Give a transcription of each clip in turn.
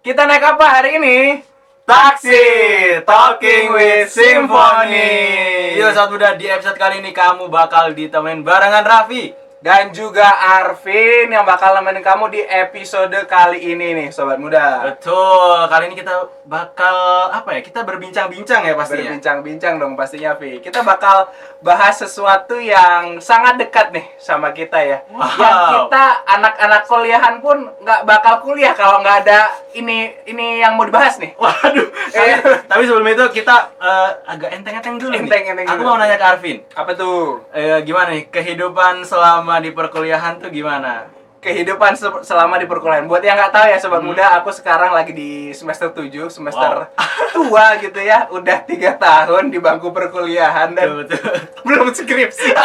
Kita naik apa hari ini? Taksi Talking with Symphony. Yo saat muda, di episode kali ini kamu bakal ditemenin barengan Raffi Dan juga Arvin yang bakal nemenin kamu di episode kali ini nih, Sobat Muda. Betul, kali ini kita bakal kita berbincang-bincang ya pastinya. Berbincang-bincang dong pastinya, Vi. Kita bakal bahas sesuatu yang sangat dekat nih sama kita ya. Wow. Yang kita anak-anak kuliahan pun nggak bakal kuliah kalau nggak ada ini yang mau dibahas nih. Waduh, tapi sebelum itu kita agak enteng-enteng dulu nih. Enteng-enteng Aku dulu. mau nanya ke Arvin, Apa tuh? gimana nih kehidupan selama di perkuliahan tuh gimana? Kehidupan selama di perkuliahan. Buat yang nggak tahu ya Sobat Muda, aku sekarang lagi di semester 7, semester tua gitu ya. Udah 3 tahun di bangku perkuliahan dan Betul. belum skripsi.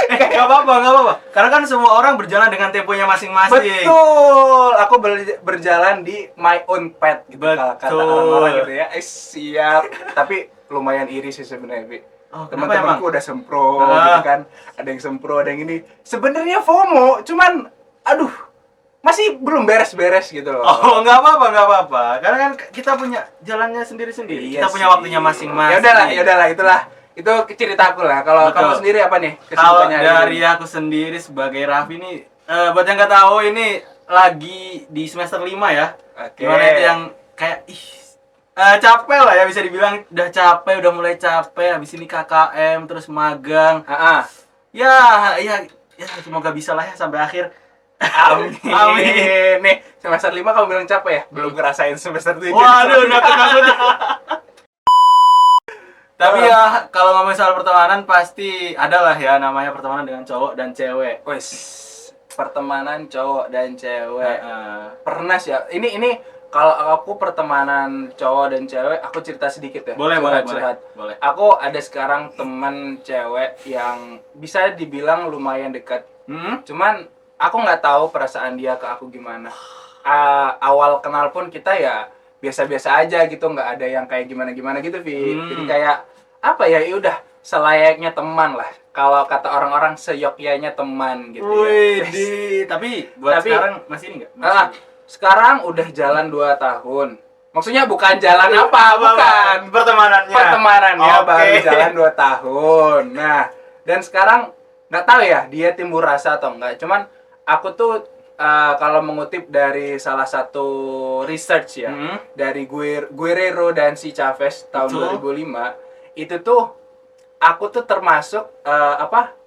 Gak apa-apa. Karena kan semua orang berjalan dengan temponya masing-masing. Betul. Aku berjalan di my own path gitu kalau kata Betul. orang-orang gitu ya. Siap. Tapi lumayan iri sih sebenarnya, Bi. Oh, kenapa Teman-temanku emang? udah sempro gitu kan. Ada yang sempro, ada yang ini. Sebenarnya FOMO, cuman aduh, masih belum beres-beres gitu loh. Oh, nggak apa-apa. Karena kan kita punya jalannya sendiri-sendiri. Iya Kita punya sih. waktunya masing-masing. Ya udahlah, itulah. Itu cerita aku lah. Kalau Betul. kamu sendiri apa nih Kalau kesibukannya hari dari ini? aku sendiri sebagai Raffi nih, buat yang nggak tahu ini lagi di semester 5 ya. Oke. Gimana itu yang kayak capek lah ya, bisa dibilang udah capek, udah mulai capek. Habis ini KKM terus magang. Ya semoga bisa lah ya sampai akhir. Amin. Amin. Nih, semester 5 kamu bilang capek ya? Belum ngerasain semester 7. Waduh, nakut-nakut. Tapi ya kalau ngomongin soal pertemanan pasti ada lah ya namanya pertemanan dengan cowok dan cewek. Wes, pertemanan cowok dan cewek. Heeh. Pernah sih ya. Ini kalau aku pertemanan cowok dan cewek, aku cerita sedikit ya. Boleh. Curhat. Aku ada sekarang temen cewek yang bisa dibilang lumayan dekat. Cuman aku nggak tahu perasaan dia ke aku gimana. Awal kenal pun kita ya biasa-biasa aja gitu, nggak ada yang kayak gimana-gimana gitu, Vi. Jadi kayak apa ya, udah selayaknya teman lah. Kalau kata orang-orang seyogyanya teman gitu Wih, ya. tapi buat Tapi- sekarang masih ini nggak? Sekarang udah jalan 2 tahun. Maksudnya bukan jalan bukan. Pertemanannya. Pertemanannya Oke. baru jalan 2 tahun. Nah, dan sekarang nggak tahu ya dia timbul rasa atau enggak. Cuman aku tuh kalau mengutip dari salah satu research ya, dari Guerrero dan si Chavez tahun Betul. 2005, itu tuh aku tuh termasuk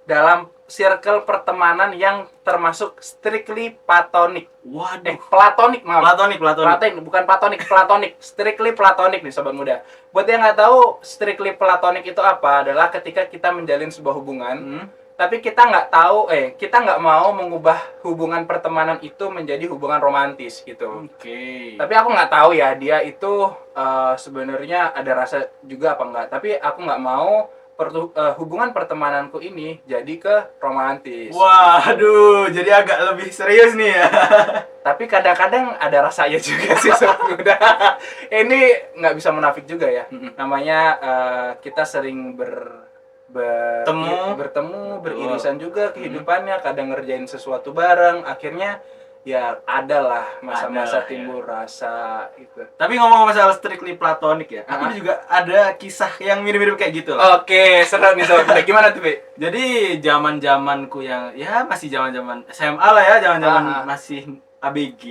dalam circle pertemanan yang termasuk strictly platonic. Waduh. Platonic maaf. Platonik. Platonic, bukan platonik, platonic. Strictly platonic nih Sobat Muda. Buat yang nggak tahu strictly platonic itu apa, adalah ketika kita menjalin sebuah hubungan, tapi kita nggak mau mengubah hubungan pertemanan itu menjadi hubungan romantis gitu. Oke. Tapi aku nggak tahu ya dia itu sebenarnya ada rasa juga apa enggak. Tapi aku nggak mau hubungan pertemananku ini jadi ke romantis. Waduh, jadi agak lebih serius nih ya. Tapi kadang-kadang ada rasanya juga sih Sobat Muda. Ini nggak bisa munafik juga ya. Namanya kita sering bertemu, beririsan juga kehidupannya, kadang ngerjain sesuatu bareng, akhirnya ya adalah masa-masa Ada, timbul rasa gitu. Tapi ngomong masalah strictly platonik ya, aku juga ada kisah yang mirip-mirip kayak gitu lah. Oke, seru nih Sobat Muda. Gimana tuh, Bi? Jadi zaman-zamanku yang ya masih zaman-zaman SMA lah ya, zaman-zaman masih ABG.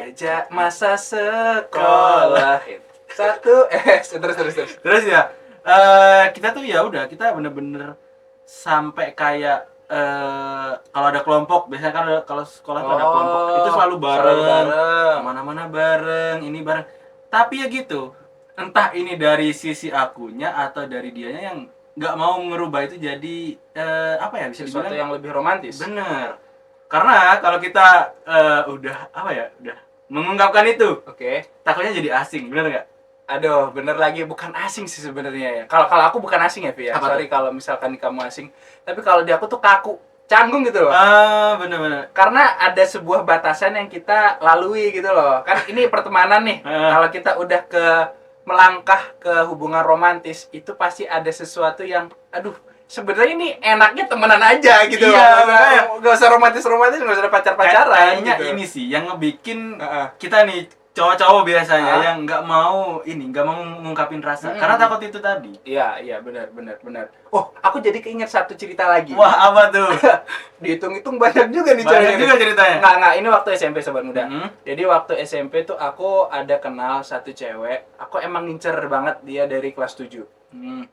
Diajak masa sekolah. Satu, terus. Terus ya, kita tuh ya udah, kita bener-bener sampai kayak kalau ada kelompok, biasanya kan kalau sekolah tuh ada kelompok, itu selalu bareng, kemana-mana bareng, ini bareng. Tapi ya gitu, entah ini dari sisi akunya atau dari dianya yang nggak mau ngerubah itu jadi bisa Sesuatu dibilang yang lebih romantis. bener. Karena kalau kita udah mengungkapkan itu, Oke. takutnya jadi asing, bener nggak? Aduh, bener lagi, bukan asing sih sebenarnya ya. Kalau aku bukan asing ya, Vi ya. Apa Sorry kalau misalkan kamu asing. Tapi kalau di aku tuh kaku, canggung gitu loh. Bener-bener. Karena ada sebuah batasan yang kita lalui gitu loh. Kan ini pertemanan nih. Kalau kita udah melangkah ke hubungan romantis, itu pasti ada sesuatu yang sebenarnya ini enaknya temenan aja gitu. Iya, Gak usah romantis, gak usah pacar-pacaran. Kayaknya gitu. ini sih yang ngebikin Heeh. kita nih cowok-cowok biasanya Ah. yang nggak mau ngungkapin rasa karena takut itu tadi. Iya, benar. Oh, aku jadi keinget satu cerita lagi. Wah, apa tuh? Dihitung-hitung banyak juga nih Banyak ceweknya juga nih. ceritanya. Nggak, ini waktu SMP Sobat Muda. Mhm. Jadi waktu SMP tuh aku ada kenal satu cewek. Aku emang ngincer banget dia dari kelas 7.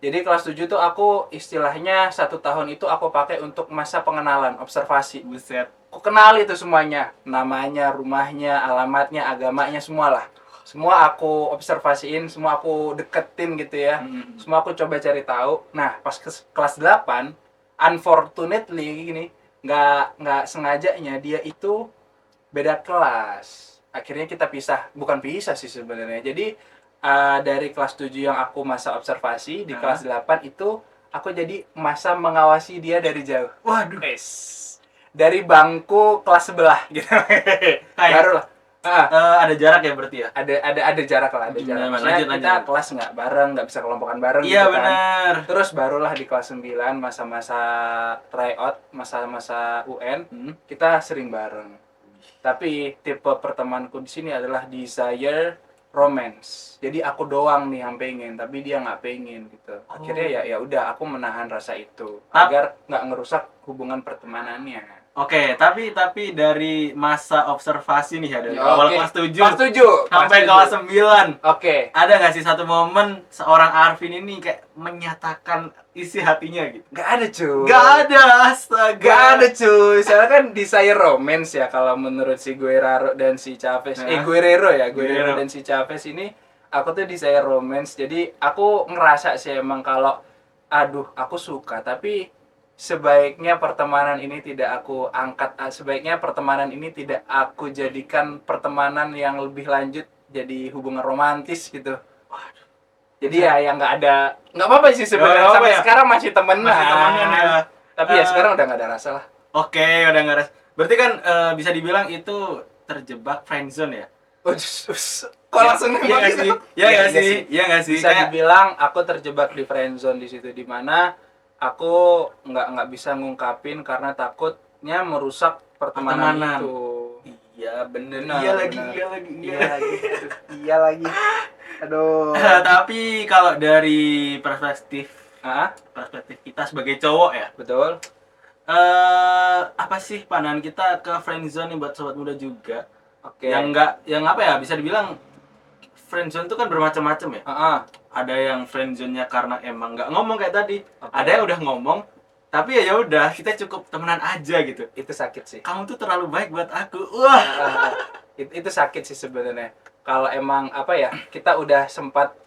Jadi kelas 7 tuh aku istilahnya 1 tahun itu aku pakai untuk masa pengenalan, observasi. Buset. Aku kenal itu semuanya, namanya, rumahnya, alamatnya, agamanya, semua lah. Semua aku observasiin, semua aku deketin gitu ya. Mhm. Semua aku coba cari tahu. Nah, pas ke kelas 8, unfortunately gini, nggak sengajanya dia itu beda kelas. Akhirnya kita pisah, bukan pisah sih sebenarnya. Jadi dari kelas 7 yang aku masa observasi, di kelas 8 itu aku jadi masa mengawasi dia dari jauh. Waduh. Dari bangku kelas sebelah gitu. Baru lah. Ada jarak ya berarti ya? Ada jarak lah, ada jarak. Maksudnya kita kelas nggak bareng, nggak bisa kelompokan bareng. Iya, gitu kan. benar. Terus barulah di kelas 9 masa-masa tryout, masa-masa UN, kita sering bareng. Tapi tipe pertemananku di sini adalah desire romance. Jadi aku doang nih yang pengen, tapi dia nggak pengen gitu. Akhirnya ya udah aku menahan rasa itu agar nggak ngerusak hubungan pertemanannya. Oke, tapi dari masa observasi nih ya dari awal kelas 7 sampai kelas 9. Oke. Ada nggak sih satu momen seorang Arvin ini kayak menyatakan isi hatinya gitu? Nggak ada cuy. Nggak ada, astaga. Nggak ada cuy. Soalnya kan desire romance ya kalau menurut si Guerrero dan si Chavez. Guerrero dan si Chavez ini aku tuh desire romance. Jadi aku ngerasa sih emang kalau aduh aku suka tapi sebaiknya pertemanan ini tidak aku angkat, sebaiknya pertemanan ini tidak aku jadikan pertemanan yang lebih lanjut jadi hubungan romantis gitu. Jadi ya yang nggak apa-apa sih sebenarnya sampai sekarang masih temenan. Ya. Tapi ya sekarang udah nggak ada rasa lah. Oke, udah nggak rasa. Berarti kan bisa dibilang itu terjebak friendzone ya? Kok langsung nembak gitu? Iya nggak sih? Bisa dibilang aku terjebak di friendzone di situ, di mana aku nggak bisa ngungkapin karena takutnya merusak pertemanan itu. Iya bener. Iya lagi. Aduh. Tapi kalau dari perspektif kita sebagai cowok ya, Betul. apa sih pandangan kita ke friendzone nih buat sobat muda juga? Oke. Yang apa ya, bisa dibilang friendzone itu kan bermacam-macam ya. Ada yang friendzone-nya karena emang nggak ngomong kayak tadi. Ada yang udah ngomong, tapi ya udah kita cukup temenan aja gitu. Itu sakit sih. Kamu tuh terlalu baik buat aku. Wah. Itu sakit sih sebenarnya. Kalau emang apa ya, kita udah sempat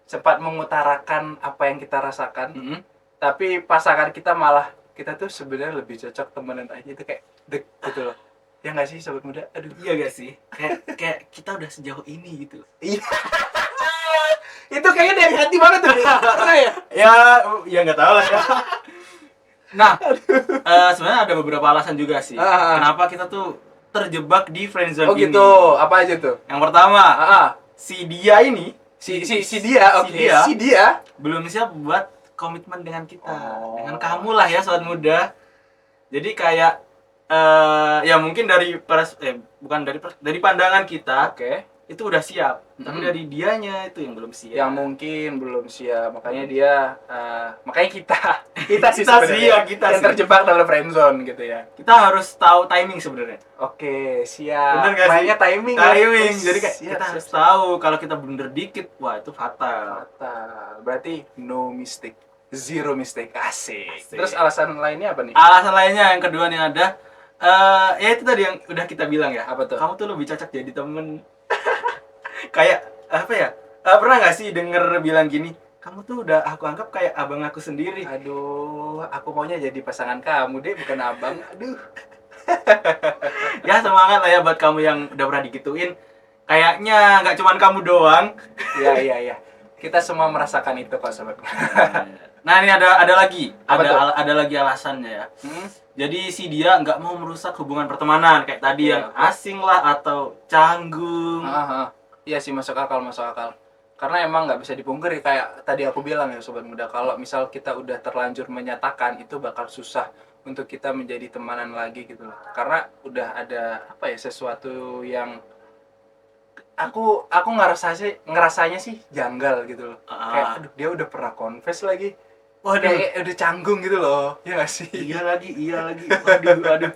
sempat mengutarakan apa yang kita rasakan. Tapi pasangan kita malah kita tuh sebenarnya lebih cocok temenan aja, itu kayak dek gitu loh. Ya nggak sih sobat muda? Aduh, iya gak sih? Kayak kita udah sejauh ini gitu. Iya. Itu kayaknya dari hati banget tuh. Pernah ya? Ya nggak tahu lah ya. Nah, sebenarnya ada beberapa alasan juga sih. Kenapa kita tuh terjebak di friendzone ini. Oh gitu. Apa aja tuh? Yang pertama, si dia ini, si dia belum siap buat komitmen dengan kita, dengan kamu lah ya sobat muda. Jadi kayak ya mungkin dari dari pandangan kita, itu udah siap, tapi dari dianya itu yang belum siap. Yang mungkin belum siap, makanya dia, makanya kita sih yang terjebak dalam friendzone gitu ya. Kita harus tahu timing sebenarnya. Oke, siap. Bener gak mainnya sih? timing. Jadi kayak kita harus tahu kalau kita blunder dikit, wah itu fatal. Berarti no mistake, zero mistake. Asik. Terus alasan lainnya apa nih? Alasan lainnya yang kedua nih ada, ya itu tadi yang udah kita bilang ya. Apa tuh? Kamu tuh lebih cocok jadi temen. Kayak apa ya? Pernah nggak sih denger bilang gini? Kamu tuh udah aku anggap kayak abang aku sendiri. Aduh, aku maunya jadi pasangan kamu deh, bukan abang. Aduh. Ya semangat lah ya buat kamu yang udah pernah digituin. Kayaknya nggak cuman kamu doang. Iya. Kita semua merasakan itu kok sobat. Nah ini ada lagi, ada lagi alasannya ya. Jadi si dia nggak mau merusak hubungan pertemanan kayak tadi yang asing lah atau canggung. Iya sih, masuk akal. Karena emang nggak bisa dipungkiri kayak tadi aku bilang ya sobat muda, kalau misal kita udah terlanjur menyatakan itu bakal susah untuk kita menjadi temanan lagi gitu loh. Karena udah ada apa ya, sesuatu yang aku ngerasanya sih janggal gitu loh. Kayak Ah, aduh, dia udah pernah confess lagi. waduh, Kayak udah canggung gitu loh. Ya nggak sih? iya lagi, waduh, waduh.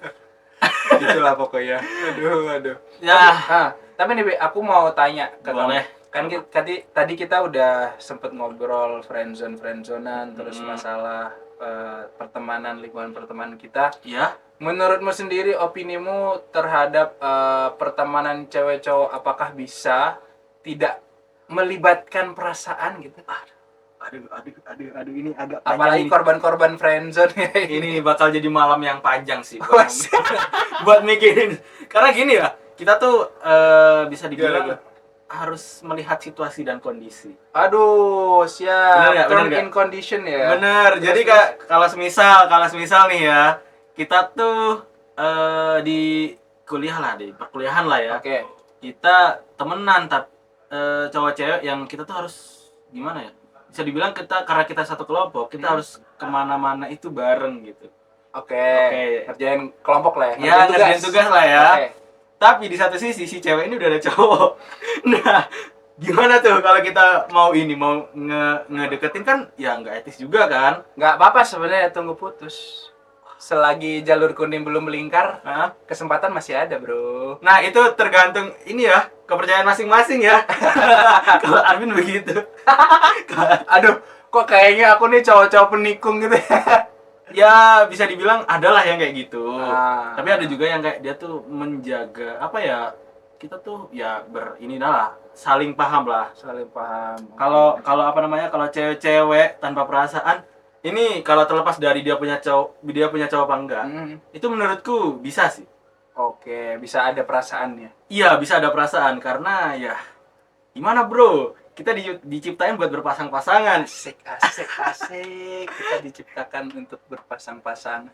Itulah pokoknya. Aduh. Ya, Tapi nih Be, aku mau tanya ke kamu. boleh. Kan tadi kita udah sempet ngobrol friendzonan terus Mm, masalah pertemanan, lingkungan pertemanan kita. ya, Menurutmu sendiri, opinimu terhadap pertemanan cewek cowok, apakah bisa tidak melibatkan perasaan gitu? aduh, ini agak panjang Apalagi ini. korban-korban friendzone ya. Ini bakal jadi malam yang panjang sih buat, Wah, siap. buat mikirin. Karena gini ya, kita tuh bisa dibilang Gimana? harus melihat situasi dan kondisi. Aduh, Bener siap. nggak? Bener Term nggak? in condition ya. Bener. Terus, Jadi terus. kalau semisal nih ya, kita tuh di kuliah lah, di perkuliahan lah ya. Oke. Kita temenan, tapi cowok cewek yang kita tuh harus gimana ya? Bisa dibilang kita, karena kita satu kelompok, kita harus kemana-mana itu bareng gitu. Oke. Oke. Ngerjain kelompok lah ya. Ya, ngerjain tugas lah ya. Oke. Tapi di satu sisi si cewek ini udah ada cowok. Nah, gimana tuh kalau kita mau ngedeketin, kan ya nggak etis juga kan? Nggak apa-apa sebenarnya, tunggu putus. Selagi jalur kuning belum melingkar, Hah? kesempatan masih ada, bro. Nah, itu tergantung ini ya, kepercayaan masing-masing ya. Kalau Arvin begitu. Aduh, kok kayaknya aku nih cowok-cowok penikung gitu ya. Ya, bisa dibilang adalah yang kayak gitu. Ah. Tapi ada juga yang kayak dia tuh menjaga apa ya? Kita tuh ya inilah lah, saling paham lah. Saling paham. Kalau kalau apa namanya, kalau cewek-cewek tanpa perasaan, ini kalau terlepas dari dia punya cowok apa enggak, Hmm. itu menurutku bisa sih. Oke, bisa ada perasaannya. Iya, bisa ada perasaan karena ya gimana bro, kita diciptain buat berpasang-pasangan. Asik. Kita diciptakan untuk berpasang-pasang.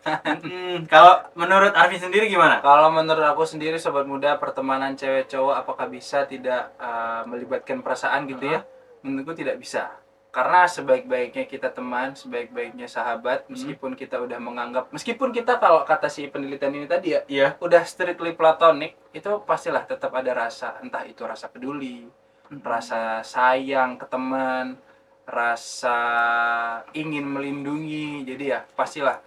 Kalau menurut Arvin sendiri gimana? Kalau menurut aku sendiri sobat muda, pertemanan cewek cowok apakah bisa tidak melibatkan perasaan gitu ya? Menurutku tidak bisa. Karena sebaik-baiknya kita teman, sebaik-baiknya sahabat, meskipun kita udah menganggap, meskipun kita kalau kata si penelitian ini tadi ya, Iya. udah strictly platonic, itu pastilah tetap ada rasa, entah itu rasa peduli, rasa sayang ke teman, rasa ingin melindungi. Jadi ya pastilah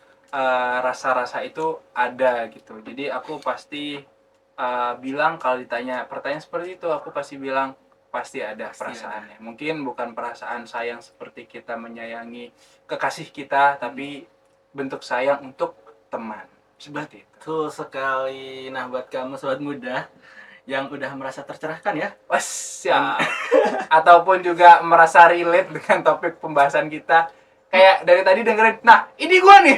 rasa-rasa itu ada gitu. Jadi aku pasti bilang, kalau ditanya pertanyaan seperti itu, aku pasti bilang pasti ada perasaannya. Mungkin bukan perasaan sayang seperti kita menyayangi kekasih kita, tapi bentuk sayang untuk teman. Seperti itu. Betul sekali. Nah, buat kamu sobat muda yang udah merasa tercerahkan ya. Wah, siap. Ataupun juga merasa relate dengan topik pembahasan kita. Kayak dari tadi dengerin, nah ini gua nih.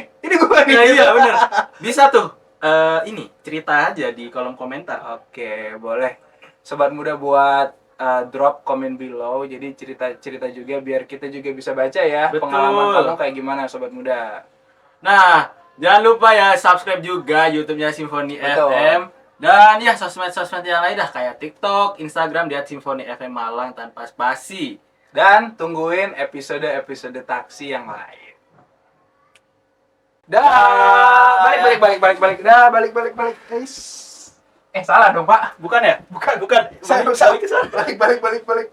Ya, iya bener. Bisa tuh ini cerita aja di kolom komentar. Oke, boleh. Sobat muda buat drop comment below. Jadi cerita-cerita juga biar kita juga bisa baca ya. Betul. Pengalaman kamu kayak gimana sobat muda. Nah, jangan lupa ya subscribe juga YouTube-nya Simfoni Betul. FM. Dan ya sosmed-sosmed yang lain dah, kayak TikTok, Instagram, di @Simfoni FM Malang tanpa spasi. Dan tungguin episode-episode taksi yang lain. Dah, balik. Dah, balik. Guys. Salah dong, Pak. Bukan ya? Bukan. Balik ke sana. Balik.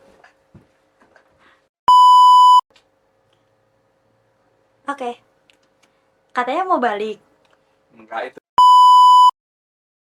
Oke. Katanya mau balik. Enggak, itu